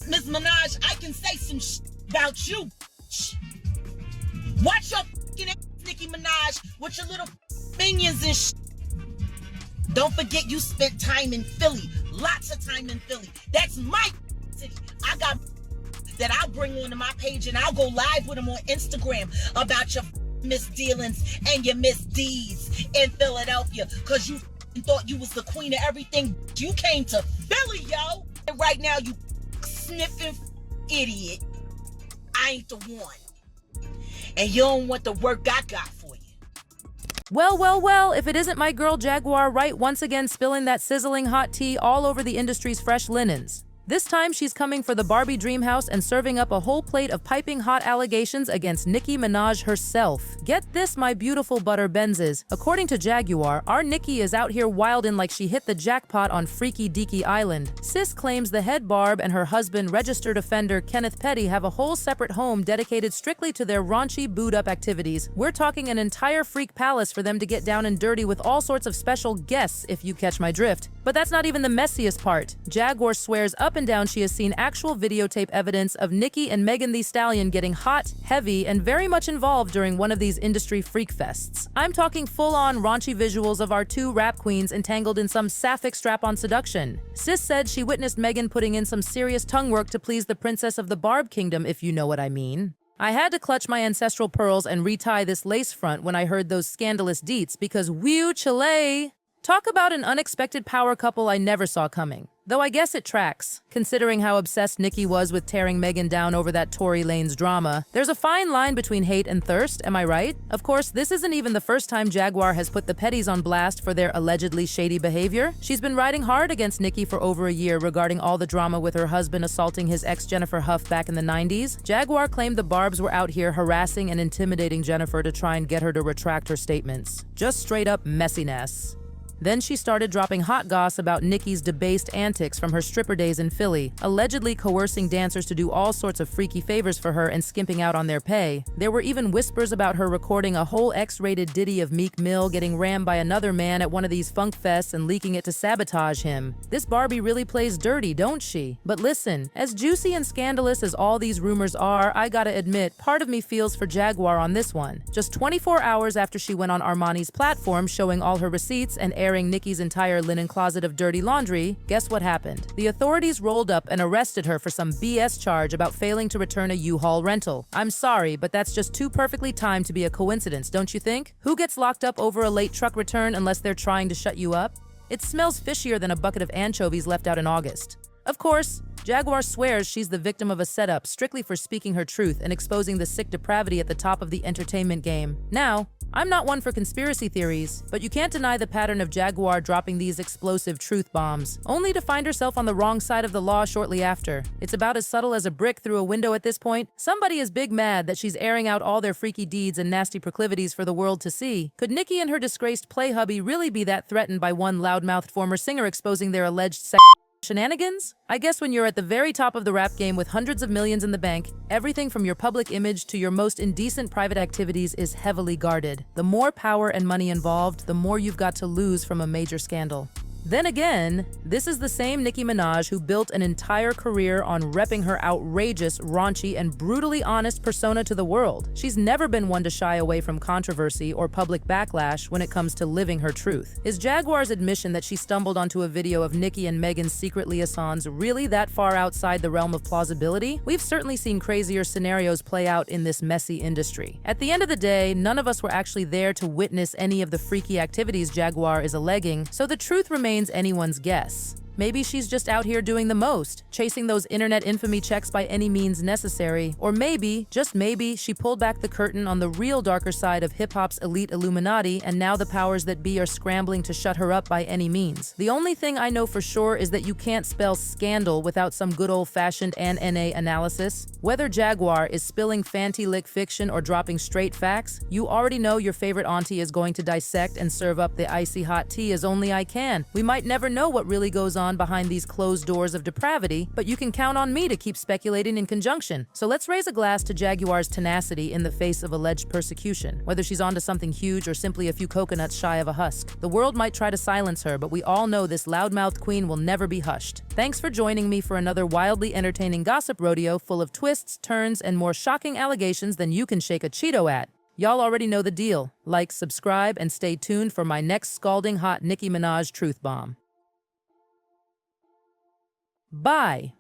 Miss Minaj, I can say some about you. Watch your f***ing ass, Nicki Minaj, with your little minions and Don't forget you spent time in Philly. Lots of time in Philly. That's my city. I got that I'll bring onto my page and I'll go live with them on Instagram about your misdealings and your misdeeds in Philadelphia. Cause you thought you was the queen of everything. You came to Philly, yo. And right now you sniffing idiot. I ain't the one. And you don't want the work I got for you. Well, if it isn't my girl Jaguar Wright once again spilling that sizzling hot tea all over the industry's fresh linens. This time, she's coming for the Barbie dream house and serving up a whole plate of piping hot allegations against Nicki Minaj herself. Get this, my beautiful butter Benzes. According to Jaguar, our Nicki is out here wildin' like she hit the jackpot on Freaky Deaky Island. Sis claims the head Barb and her husband, registered offender Kenneth Petty, have a whole separate home dedicated strictly to their raunchy, booed-up activities. We're talking an entire freak palace for them to get down and dirty with all sorts of special guests, if you catch my drift. But that's not even the messiest part. Jaguar swears up and down she has seen actual videotape evidence of Nicki and Megan Thee Stallion getting hot, heavy, and very much involved during one of these industry freak fests. I'm talking full-on raunchy visuals of our two rap queens entangled in some sapphic strap-on seduction. Sis said she witnessed Megan putting in some serious tongue work to please the princess of the Barb Kingdom, if you know what I mean. I had to clutch my ancestral pearls and retie this lace front when I heard those scandalous deets because whew chile! Talk about an unexpected power couple I never saw coming. Though I guess it tracks, considering how obsessed Nicki was with tearing Megan down over that Tory Lanez drama. There's a fine line between hate and thirst, am I right? Of course, this isn't even the first time Jaguar has put the Pettys on blast for their allegedly shady behavior. She's been riding hard against Nicki for over a year regarding all the drama with her husband assaulting his ex Jennifer Huff back in the 90s. Jaguar claimed the Barbs were out here harassing and intimidating Jennifer to try and get her to retract her statements. Just straight up messiness. Then she started dropping hot goss about Nicki's debased antics from her stripper days in Philly, allegedly coercing dancers to do all sorts of freaky favors for her and skimping out on their pay. There were even whispers about her recording a whole X-rated ditty of Meek Mill getting rammed by another man at one of these funk fests and leaking it to sabotage him. This Barbie really plays dirty, don't she? But listen, as juicy and scandalous as all these rumors are, I gotta admit, part of me feels for Jaguar on this one. Just 24 hours after she went on Armani's platform showing all her receipts and airing Nicki's entire linen closet of dirty laundry, guess what happened? The authorities rolled up and arrested her for some BS charge about failing to return a U-Haul rental. I'm sorry, but that's just too perfectly timed to be a coincidence, don't you think? Who gets locked up over a late truck return unless they're trying to shut you up? It smells fishier than a bucket of anchovies left out in August. Of course, Jaguar swears she's the victim of a setup strictly for speaking her truth and exposing the sick depravity at the top of the entertainment game. Now, I'm not one for conspiracy theories, but you can't deny the pattern of Jaguar dropping these explosive truth bombs, only to find herself on the wrong side of the law shortly after. It's about as subtle as a brick through a window at this point. Somebody is big mad that she's airing out all their freaky deeds and nasty proclivities for the world to see. Could Nicki and her disgraced play hubby really be that threatened by one loudmouthed former singer exposing their alleged shenanigans? I guess when you're at the very top of the rap game with hundreds of millions in the bank, everything from your public image to your most indecent private activities is heavily guarded. The more power and money involved, the more you've got to lose from a major scandal. Then again, this is the same Nicki Minaj who built an entire career on repping her outrageous, raunchy, and brutally honest persona to the world. She's never been one to shy away from controversy or public backlash when it comes to living her truth. Is Jaguar's admission that she stumbled onto a video of Nicki and Megan's secret liaisons really that far outside the realm of plausibility? We've certainly seen crazier scenarios play out in this messy industry. At the end of the day, none of us were actually there to witness any of the freaky activities Jaguar is alleging, so the truth remains anyone's guess. Maybe she's just out here doing the most, chasing those internet infamy checks by any means necessary. Or maybe, just maybe, she pulled back the curtain on the real darker side of hip-hop's elite Illuminati, and now the powers that be are scrambling to shut her up by any means. The only thing I know for sure is that you can't spell scandal without some good old-fashioned NNA analysis. Whether Jaguar is spilling fanty-lick fiction or dropping straight facts, you already know your favorite auntie is going to dissect and serve up the icy hot tea as only I can. We might never know what really goes on on behind these closed doors of depravity, but you can count on me to keep speculating in conjunction. So let's raise a glass to Jaguar's tenacity in the face of alleged persecution. Whether she's onto something huge or simply a few coconuts shy of a husk, the world might try to silence her, but we all know this loudmouthed queen will never be hushed. Thanks for joining me for another wildly entertaining gossip rodeo full of twists, turns, and more shocking allegations than you can shake a Cheeto at. Y'all already know the deal. Like, subscribe, and stay tuned for my next scalding hot Nicki Minaj truth bomb. Bye.